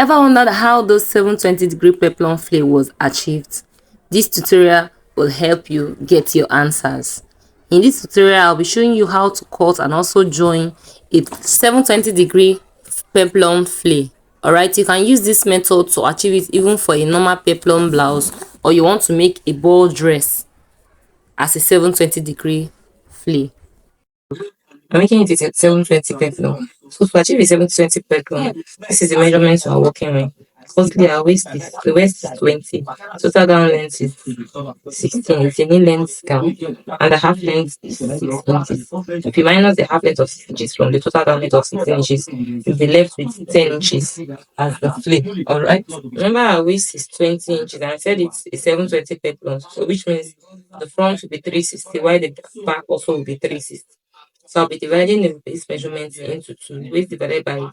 Ever wondered how those 720-degree peplum flare was achieved? This tutorial will help you get your answers. In this tutorial, I'll be showing you how to cut and also join a 720-degree peplum flare. Alright, you can use this method to achieve it even for a normal peplum blouse, or you want to make a ball dress as a 720-degree flare. I'm making it at 720 peplum. So to achieve a 720 peplum, this is the measurements we are working with. Firstly, our waist is the waist is 20, total gown length is 16, it's a knee length gown, and the half length is 6 inches. If you minus the half length of 6 inches from the total gown length of 16 inches, you'll be left with 10 inches as the flare. Alright. Remember our waist is 20 inches, and I said it's a 720 peplum, so which means the front will be 360, while the back also will be 360. So I'll be dividing the waist measurements into two. Waist divided by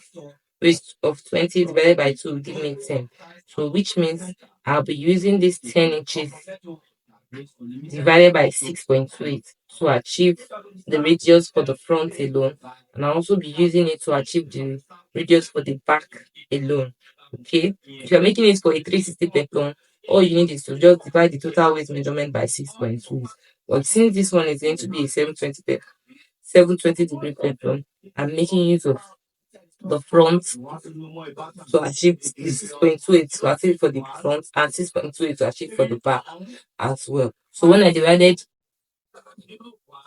waist of 20 divided by 2 will give me 10. So which means I'll be using this 10 inches divided by 6.28 to achieve the radius for the front alone. And I'll also be using it to achieve the radius for the back alone. Okay. If you're making it for a 360 peplum, all you need is to just divide the total waist measurement by 6.2. But since this one is going to be a 720-degree peplum, I'm making use of the front to achieve 6.28 to achieve for the front and 6.28 to achieve for the back as well. So when I divided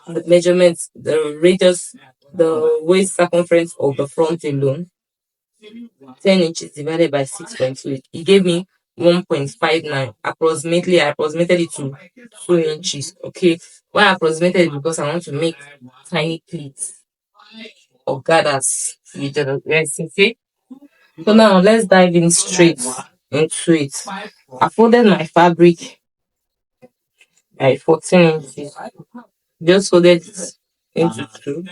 the measurements, the radius, the waist circumference of the front alone, 10 inches divided by 6.28, it gave me 1.59 approximately. I approximated it to 2 inches. Okay, why I approximated it? Because I want to make tiny pleats or gathers with the rest. Okay, so now let's dive in straight into it. I folded my fabric by 14 inches. Just folded it into two.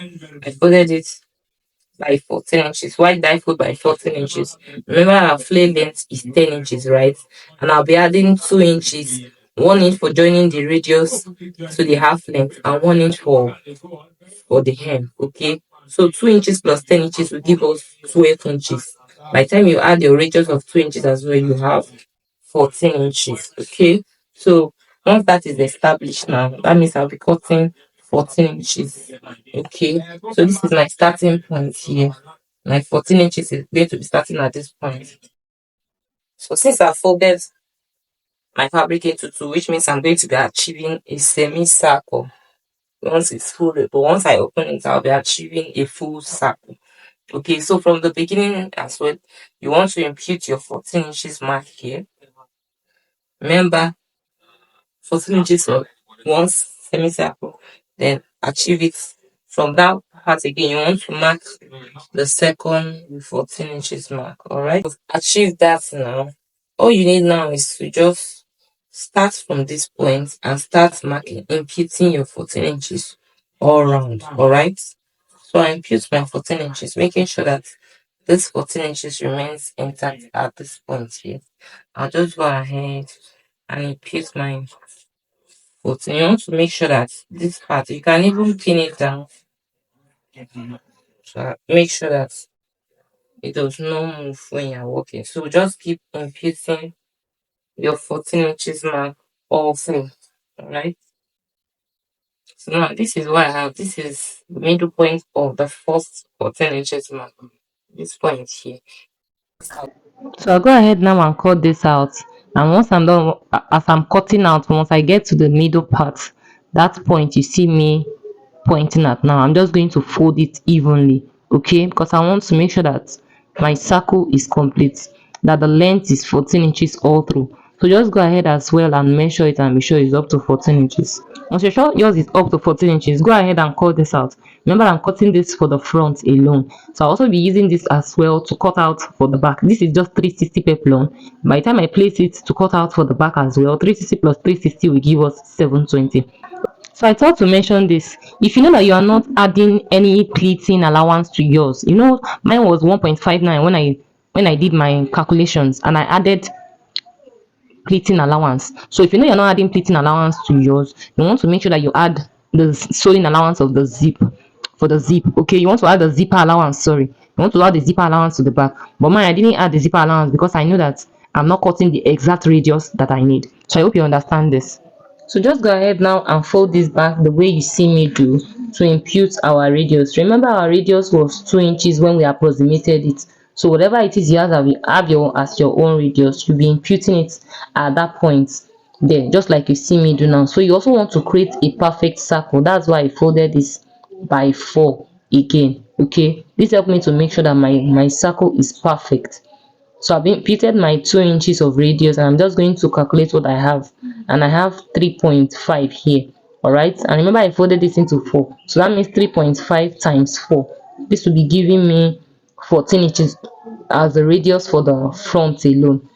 I folded it by 14 inches. Why did I fold by 14 inches? Remember our flare length is 10 inches, right? And I'll be adding 2 inches, 1 inch for joining the radius to the half length, and 1 inch for the hem. Okay, so 2 inches plus 10 inches will give us 12 inches. By the time you add your radius of 2 inches as well, you have 14 inches. Okay, so once that is established now, that means I'll be cutting 14 inches. Okay, so this is my starting point here. My 14 inches is going to be starting at this point. So since I folded my fabric into two, which means I'm going to be achieving a semicircle once it's folded, but once I open it, I'll be achieving a full circle. Okay, so from the beginning as well, you want to impute your 14 inches mark here. Remember, 14 inches for one semicircle, then achieve it. From that part again, you want to mark the second 14 inches mark. Alright, achieve that now. All you need now is to just start from this point and start marking, imputing your 14 inches all around. Alright, so I impute my 14 inches, making sure that this 14 inches remains intact at this point here. I'll just go ahead and impute my 14. You want to make sure that this part, you can even pin it down. So make sure that it does not move when you're working. So just keep imputing your 14 inches mark all through. Alright. So now this is what I have. This is the middle point of the first 14 inches mark. This point here. So I'll go ahead now and cut this out. And once I'm done, as I'm cutting out, once I get to the middle part, that point you see me pointing at now, I'm just going to fold it evenly, okay? Because I want to make sure that my circle is complete, that the length is 14 inches all through. So just go ahead as well and measure it and be sure it's up to 14 inches. Once you're sure yours is up to 14 inches, go ahead and cut this out. Remember, I'm cutting this for the front alone. So I'll also be using this as well to cut out for the back. This is just 360 peplum. By the time I place it to cut out for the back as well, 360 plus 360 will give us 720. So I thought to mention this. If you know that you are not adding any pleating allowance to yours, you know mine was 1.59 when I did my calculations and I added pleating allowance. So if you know you're not adding pleating allowance to yours, you want to make sure that you add the sewing allowance of the zip for the zip. Okay, you want to add the zipper allowance, sorry. I want to add the zipper allowance to the back. But mine, I didn't add the zipper allowance because I know that I'm not cutting the exact radius that I need. So I hope you understand this. So just go ahead now and fold this back the way you see me do to impute our radius. Remember our radius was 2 inches when we approximated it. So whatever it is you have your as your own radius, you'll be imputing it at that point there, just like you see me do now. So you also want to create a perfect circle. That's why I folded this by 4 again. Okay, this helped me to make sure that my circle is perfect. So I've imputed my 2 inches of radius and I'm just going to calculate what I have. And I have 3.5 here. Alright. And remember I folded this into 4. So that means 3.5 times 4. This will be giving me 14 inches as the radius for the front alone.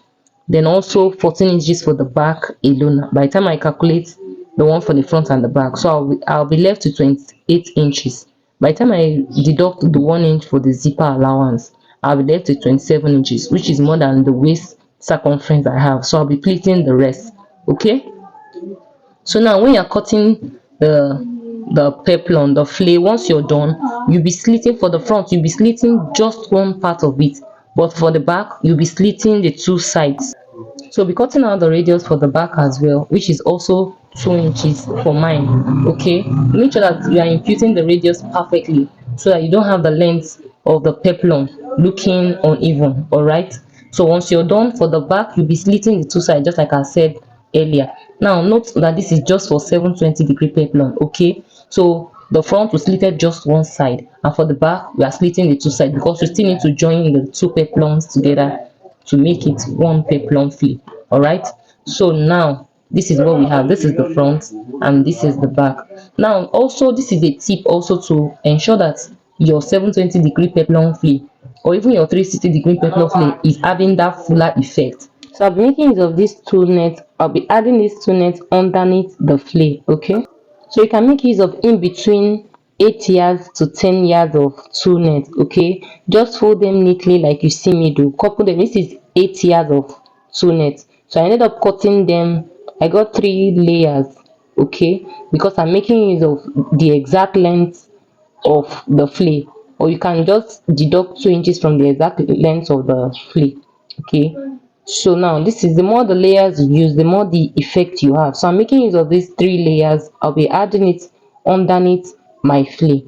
Then also 14 inches for the back alone by the time I calculate the one for the front and the back. So I'll be left with 28 inches. By the time I deduct the 1 inch for the zipper allowance, I'll be left with 27 inches, which is more than the waist circumference I have. So I'll be pleating the rest. Okay. So now when you're cutting the peplum, the flare, once you're done, you'll be slitting for the front, you'll be slitting just one part of it. But for the back, you'll be slitting the two sides. So be cutting out the radius for the back as well, which is also 2 inches for mine. Okay, make sure that you are imputing the radius perfectly so that you don't have the length of the peplum looking uneven. All right, so once you're done for the back, you'll be slitting the two sides just like I said earlier. Now note that this is just for 720-degree peplum. Okay, so the front we slitted just one side, and for the back we are slitting the two sides because we still need to join the two peplums together to make it one peplum flip. All right, so now this is what we have. This is the front and this is the back. Now also this is a tip also to ensure that your 720-degree peplum flip or even your 360-degree peplum flip is having that fuller effect. So I'll be making use of these two nets. I'll be adding these two nets underneath the flare. Okay, so you can make use of in between 8 yards to 10 yards of two nets. Okay, just fold them neatly like you see me do. Couple them. This is 8 yards of two nets. So I ended up cutting them. I got 3 layers. Okay, because I'm making use of the exact length of the flare, or you can just deduct 2 inches from the exact length of the flare. Okay, so now this is the more the layers you use, the more the effect you have. So I'm making use of these 3 layers. I'll be adding it underneath my flare.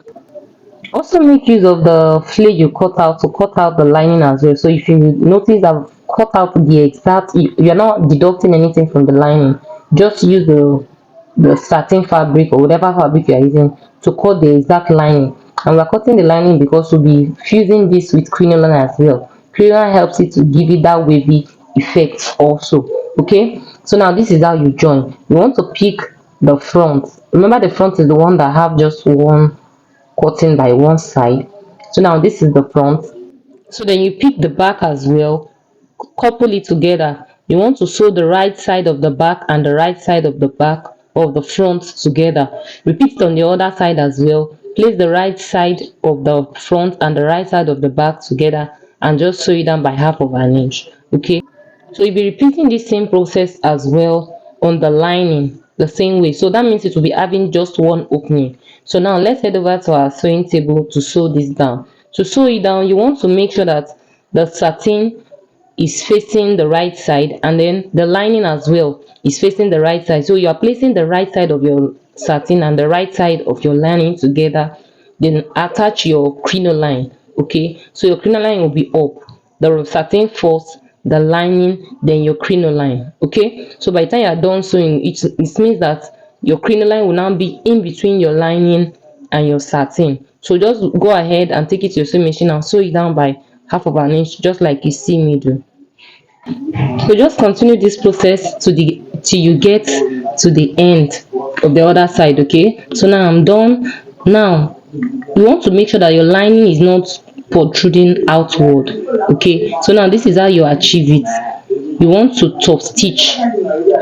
Also make use of the flare you cut out to cut out the lining as well. So if you notice I've cut out the exact, you're not deducting anything from the lining, just use the satin fabric or whatever fabric you are using to cut the exact lining. And we're cutting the lining because we'll be fusing this with crinoline as well. Crinoline helps it to give it that wavy effect also. Okay, so now this is how you join. You want to pick the front. Remember the front is the one that have just one cutting by one side. So now this is the front. So then you pick the back as well, couple it together. You want to sew the right side of the back and the right side of the back of the front together. Repeat it on the other side as well. Place the right side of the front and the right side of the back together and just sew it down by half of an inch. Okay, so you'll be repeating this same process as well on the lining the same way. So that means it will be having just one opening. So now let's head over to our sewing table to sew this down. To sew it down, you want to make sure that the satin is facing the right side and then the lining as well is facing the right side. So you are placing the right side of your satin and the right side of your lining together, then attach your crinoline. Okay, so your crinoline will be up, the satin first, the lining, then your crinoline. Okay, so by the time you are done sewing, it means that your crinoline will now be in between your lining and your satin. So just go ahead and take it to your sewing machine and sew it down by half of an inch, just like you see me do. So just continue this process to the till you get to the end of the other side. Okay, so now I'm done. Now you want to make sure that your lining is not protruding outward. Okay, so now this is how you achieve it. You want to top stitch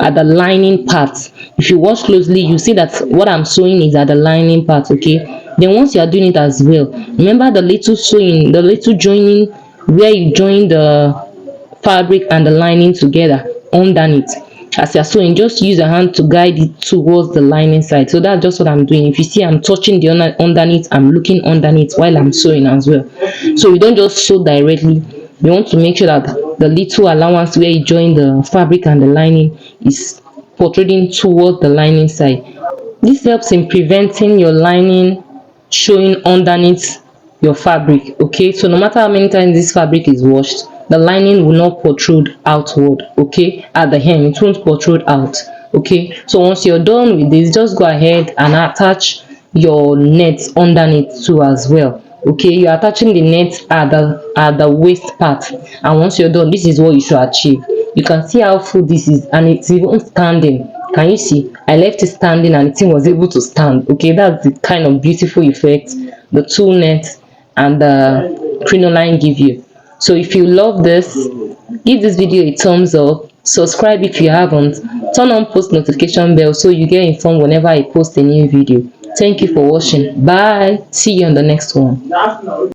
at the lining part. If you watch closely, you see that what I'm sewing is at the lining part. Okay, then once you are doing it as well, remember the little sewing, the little joining where you join the fabric and the lining together underneath. as you're sewing, just use your hand to guide it towards the lining side. So that's just what I'm doing. If you see, I'm touching the underneath, I'm looking underneath while I'm sewing as well. So you don't just sew directly. You want to make sure that the little allowance where you join the fabric and the lining is protruding towards the lining side. This helps in preventing your lining showing underneath your fabric. Okay, so no matter how many times this fabric is washed, the lining will not protrude outward. Okay, at the hem it won't protrude out. Okay, so once you're done with this, just go ahead and attach your net underneath too as well. Okay, you're attaching the net at the waist part, and once you're done, this is what you should achieve. You can see how full this is, and it's even standing. Can you see? I left it standing and the thing was able to stand. Okay, that's the kind of beautiful effect the two nets and the crinoline give you. So if you love this, give this video a thumbs up, subscribe if you haven't, turn on post notification bell so you get informed whenever I post a new video. Thank you for watching. Bye. See you on the next one.